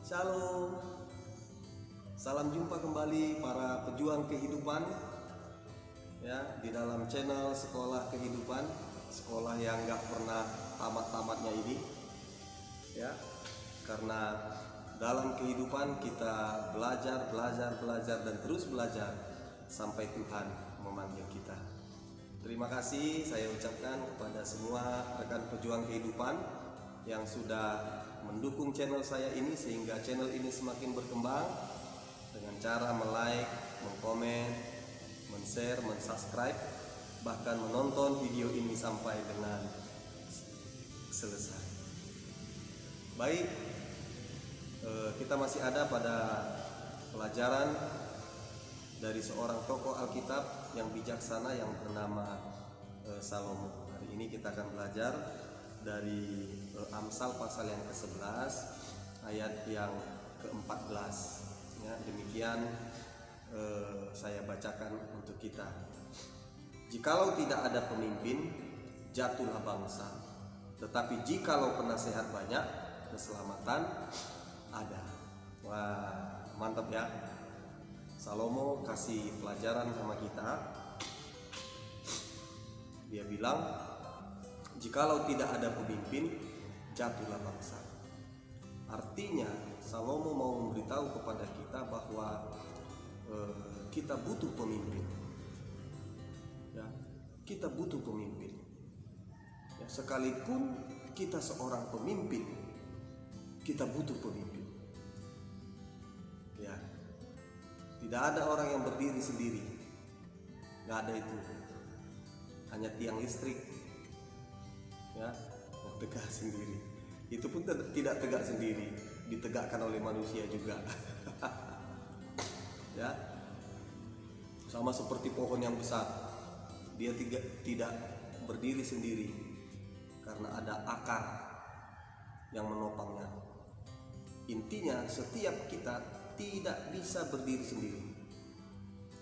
Shalom. Salam jumpa kembali para pejuang kehidupan ya di dalam channel Sekolah Kehidupan, sekolah yang gak pernah tamat-tamatnya ini ya. Karena dalam kehidupan kita belajar dan terus belajar sampai Tuhan memanggil kita. Terima kasih saya ucapkan kepada semua rekan pejuang kehidupan yang sudah mendukung channel saya ini sehingga channel ini semakin berkembang dengan cara like, komen, share, subscribe, bahkan menonton video ini sampai dengan selesai. Baik, kita masih ada pada pelajaran dari seorang tokoh Alkitab yang bijaksana yang bernama Salomo. Hari ini kita akan belajar dari Amsal pasal yang ke-11 ayat yang ke-14 ya. Demikian saya bacakan untuk kita. Jikalau tidak ada pemimpin, jatuhlah bangsa, tetapi jikalau penasehat banyak, keselamatan ada. Wah, mantap ya. Salomo kasih pelajaran sama kita. Dia bilang, jikalau tidak ada pemimpin, jatuhlah bangsa. Artinya Salomo mau memberitahu kepada kita bahwa kita butuh pemimpin ya, kita butuh pemimpin ya, sekalipun kita seorang pemimpin, kita butuh pemimpin ya. Tidak ada orang yang berdiri sendiri, nggak ada itu. Hanya tiang listrik ya yang tegak sendiri. Itu pun tidak tegak sendiri, ditegakkan oleh manusia juga. Ya, sama seperti pohon yang besar, dia tidak berdiri sendiri karena ada akar yang menopangnya. Intinya setiap kita tidak bisa berdiri sendiri.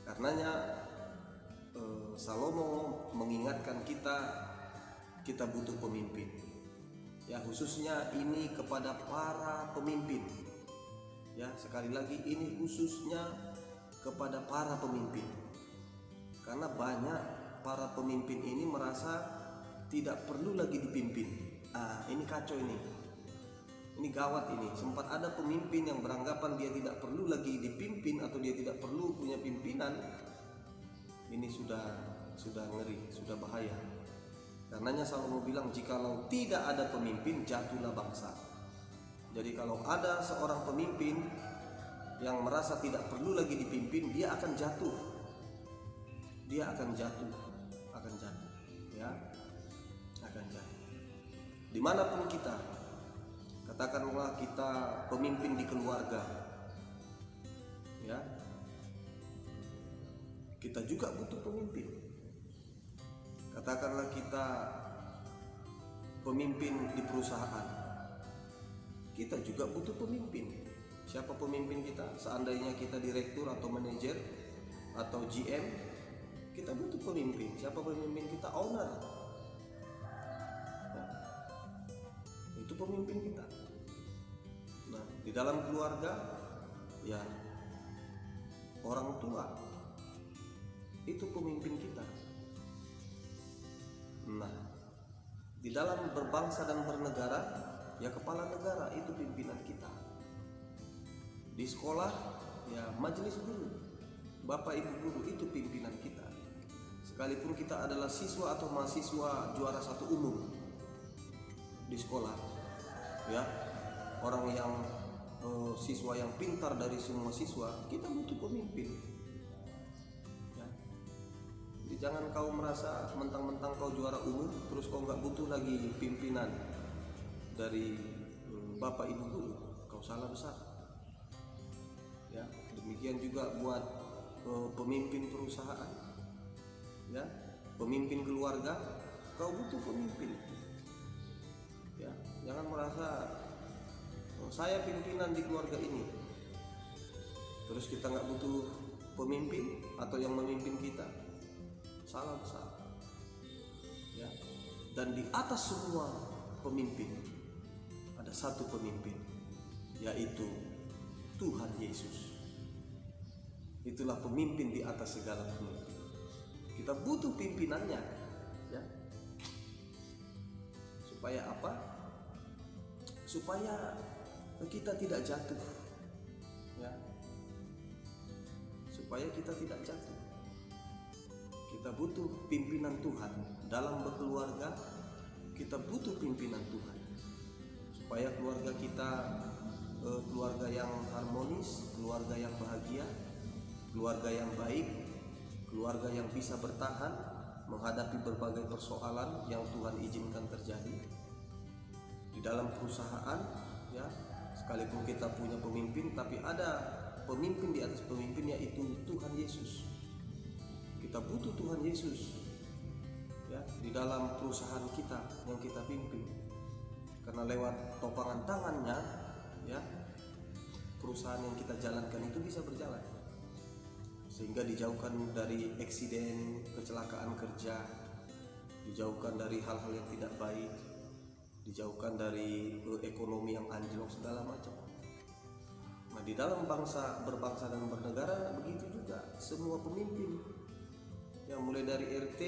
Karenanya Salomo mengingatkan kita butuh pemimpin. Ya, khususnya ini kepada para pemimpin. Ya, sekali lagi ini khususnya kepada para pemimpin. Karena banyak para pemimpin ini merasa tidak perlu lagi dipimpin. Ini kacau ini. Ini gawat ini. Sempat ada pemimpin yang beranggapan dia tidak perlu lagi dipimpin atau dia tidak perlu punya pimpinan. Ini sudah ngeri, sudah bahaya. Karenanya Salomo bilang, jikalau tidak ada pemimpin, jatuhlah bangsa. Jadi kalau ada seorang pemimpin yang merasa tidak perlu lagi dipimpin, dia akan jatuh. Dia akan jatuh ya, akan jatuh. Dimanapun kita, katakanlah kita pemimpin di keluarga ya, kita juga butuh pemimpin. Katakanlah kita pemimpin di perusahaan, kita juga butuh pemimpin. Siapa pemimpin kita? Seandainya kita direktur atau manajer atau GM, kita butuh pemimpin. Siapa pemimpin kita? Owner. Nah, itu pemimpin kita. Nah, di dalam keluarga, ya orang tua itu pemimpin kita. Nah, di dalam berbangsa dan bernegara, ya kepala negara itu pimpinan kita. Di sekolah, ya majelis guru, bapak ibu guru itu pimpinan kita. Sekalipun kita adalah siswa atau mahasiswa juara satu umum di sekolah, ya orang yang siswa yang pintar dari semua siswa, kita butuh pemimpin. Jangan kau merasa mentang-mentang kau juara umum terus kau nggak butuh lagi pimpinan dari bapak ibu guru. Kau salah besar ya. Demikian juga buat pemimpin perusahaan ya, pemimpin keluarga, kau butuh pemimpin ya. Jangan merasa saya pimpinan di keluarga ini terus kita nggak butuh pemimpin atau yang memimpin kita. Salah besar ya. Dan di atas semua pemimpin ada satu pemimpin, yaitu Tuhan Yesus. Itulah pemimpin di atas segala pemimpin. Kita butuh pimpinannya, ya. Supaya apa? Supaya kita tidak jatuh, ya. Supaya kita tidak jatuh. Kita butuh pimpinan Tuhan dalam berkeluarga. Kita butuh pimpinan Tuhan supaya keluarga kita keluarga yang harmonis, keluarga yang bahagia, keluarga yang baik, keluarga yang bisa bertahan menghadapi berbagai persoalan yang Tuhan izinkan terjadi di dalam perusahaan, ya. Sekalipun kita punya pemimpin, tapi ada pemimpin di atas pemimpin, yaitu Tuhan Yesus. Kita butuh Tuhan Yesus, ya, di dalam perusahaan kita yang kita pimpin, karena lewat topangan tangannya, ya, perusahaan yang kita jalankan itu bisa berjalan, sehingga dijauhkan dari eksiden, kecelakaan kerja, dijauhkan dari hal-hal yang tidak baik, dijauhkan dari ekonomi yang anjlok segala macam. Nah, di dalam berbangsa dan bernegara begitu juga. Semua pemimpin, yang mulai dari RT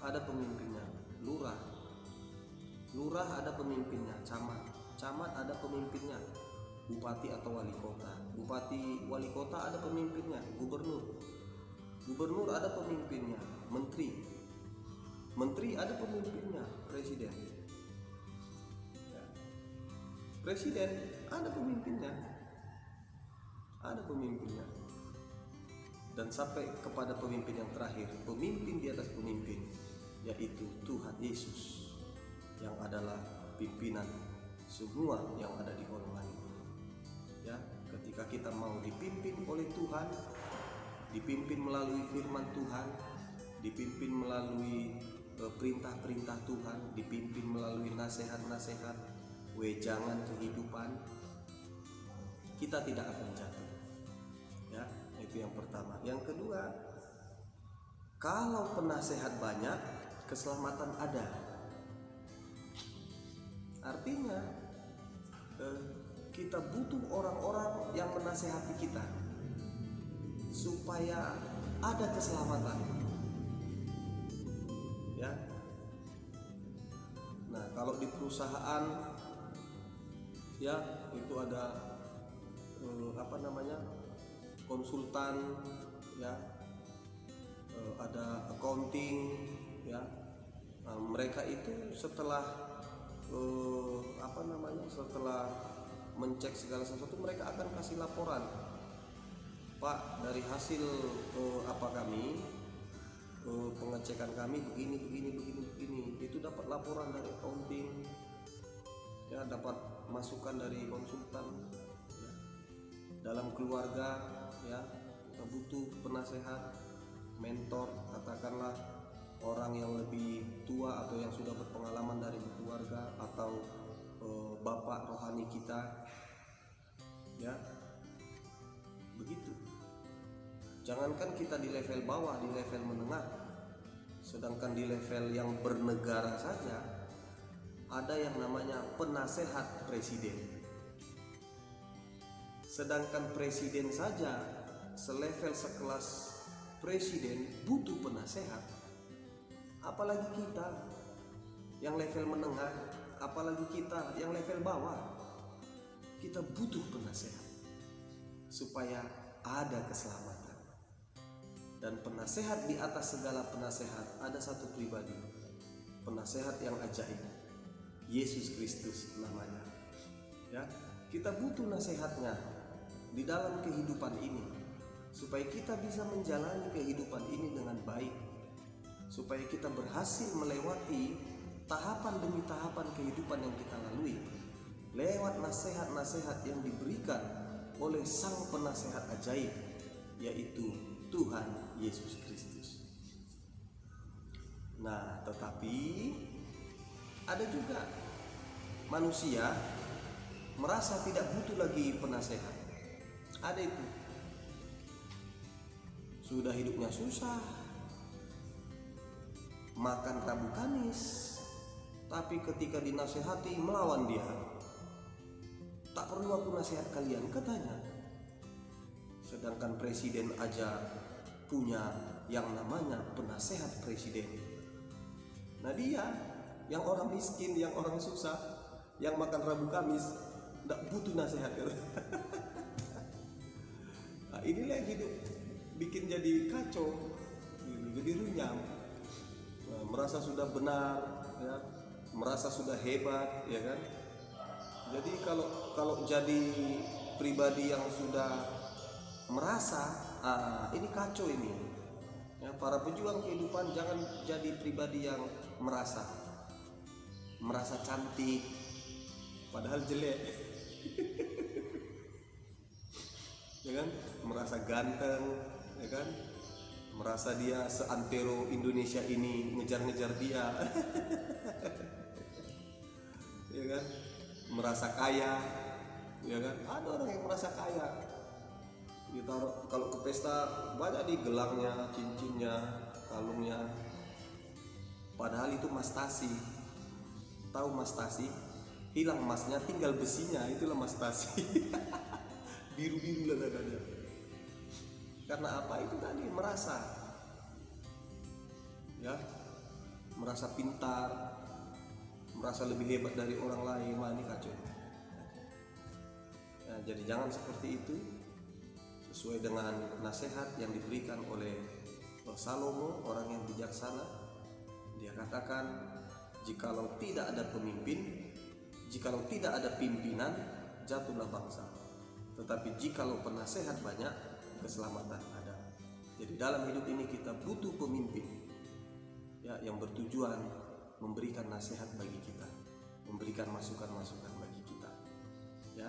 ada pemimpinnya, lurah ada pemimpinnya, camat ada pemimpinnya, bupati atau wali wali kota ada pemimpinnya, gubernur ada pemimpinnya, menteri ada pemimpinnya, presiden ada pemimpinnya, dan sampai kepada pemimpin yang terakhir, pemimpin di atas pemimpin, yaitu Tuhan Yesus, yang adalah pimpinan semua yang ada di golongan ini. Ya, ketika kita mau dipimpin oleh Tuhan, dipimpin melalui firman Tuhan, dipimpin melalui perintah-perintah Tuhan, dipimpin melalui nasihat-nasihat, wejangan kehidupan, kita tidak akan jatuh. Ya, itu yang pertama. Yang kedua, kalau penasehat banyak, keselamatan ada. Artinya kita butuh orang-orang yang menasehati kita supaya ada keselamatan, ya. Nah, kalau di perusahaan, ya, itu ada konsultan, ya, ada accounting, ya. Nah, mereka itu setelah setelah mencek segala sesuatu, mereka akan kasih laporan, Pak, dari hasil pengecekan kami begini. Itu dapat laporan dari accounting, ya, dapat masukan dari konsultan, ya. Dalam keluarga, ya, kita butuh penasehat, mentor, katakanlah orang yang lebih tua atau yang sudah berpengalaman dari keluarga, atau bapak rohani kita, ya, begitu. Jangankan kita di level bawah, di level menengah, sedangkan di level yang bernegara saja ada yang namanya penasehat presiden. Sedangkan presiden saja selevel sekelas presiden butuh penasehat, apalagi kita yang level menengah, apalagi kita yang level bawah. Kita butuh penasehat supaya ada keselamatan. Dan penasehat di atas segala penasehat ada satu pribadi, penasehat yang ajaib, Yesus Kristus namanya. Ya, kita butuh nasihatnya di dalam kehidupan ini supaya kita bisa menjalani kehidupan ini dengan baik, supaya kita berhasil melewati tahapan demi tahapan kehidupan yang kita lalui lewat nasihat-nasihat yang diberikan oleh Sang Penasehat ajaib, yaitu Tuhan Yesus Kristus. Nah, tetapi ada juga manusia merasa tidak butuh lagi penasehat. Ada itu. Sudah hidupnya susah, makan tabu kamis, tapi ketika dinasehati melawan dia. tak perlu aku nasihat kalian, katanya. Sedangkan presiden aja punya yang namanya penasehat presiden. Nah dia, yang orang miskin, yang orang susah, yang makan Rabu Kamis, tidak butuh nasihat. Nah, inilah yang hidup bikin jadi kacau, jadi runyam. Nah, merasa sudah benar, ya, merasa sudah hebat, ya kan. Jadi kalau jadi pribadi yang sudah merasa, ini kacau ini. Ya, para pejuang kehidupan jangan jadi pribadi yang merasa cantik, padahal jelek. Ya kan, merasa ganteng, ya kan, merasa dia seantero Indonesia ini ngejar-ngejar dia. Ya kan, merasa kaya, ya kan, ada orang yang merasa kaya. Ditaruh kalau ke pesta banyak di gelangnya, cincinnya, kalungnya, padahal itu mas tasi. Tahu mas tasi? Hilang emasnya, tinggal besinya, itulah mas tasi. Biru-biru lah dadanya. Karena apa? Itu tadi merasa, ya, merasa pintar, merasa lebih hebat dari orang lain. Wah, ini kacau. Ya, jadi jangan seperti itu. Sesuai dengan nasihat yang diberikan oleh Salomo, orang yang bijaksana, dia katakan, jikalau tidak ada pemimpin, jikalau tidak ada pimpinan, jatuhlah bangsa. Tetapi jikalau penasehat banyak, keselamatan ada. Jadi dalam hidup ini kita butuh pemimpin, ya, yang bertujuan memberikan nasihat bagi kita, memberikan masukan-masukan bagi kita, ya.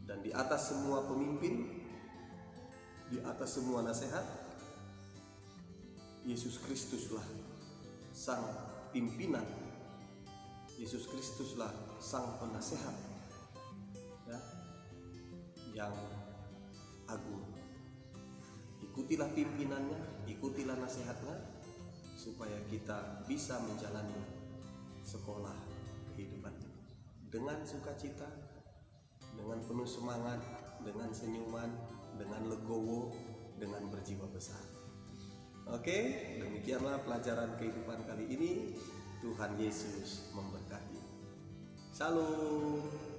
Dan di atas semua pemimpin, di atas semua nasihat, Yesus Kristuslah sang pimpinan, Yesus Kristuslah sang penasehat, ya, yang agung. Ikutilah pimpinannya, ikutilah nasihatnya, supaya kita bisa menjalani sekolah kehidupan dengan sukacita, dengan penuh semangat, dengan senyuman, dengan legowo, dengan berjiwa besar. Oke, demikianlah pelajaran kehidupan kali ini. Tuhan Yesus memberkati. Shalom.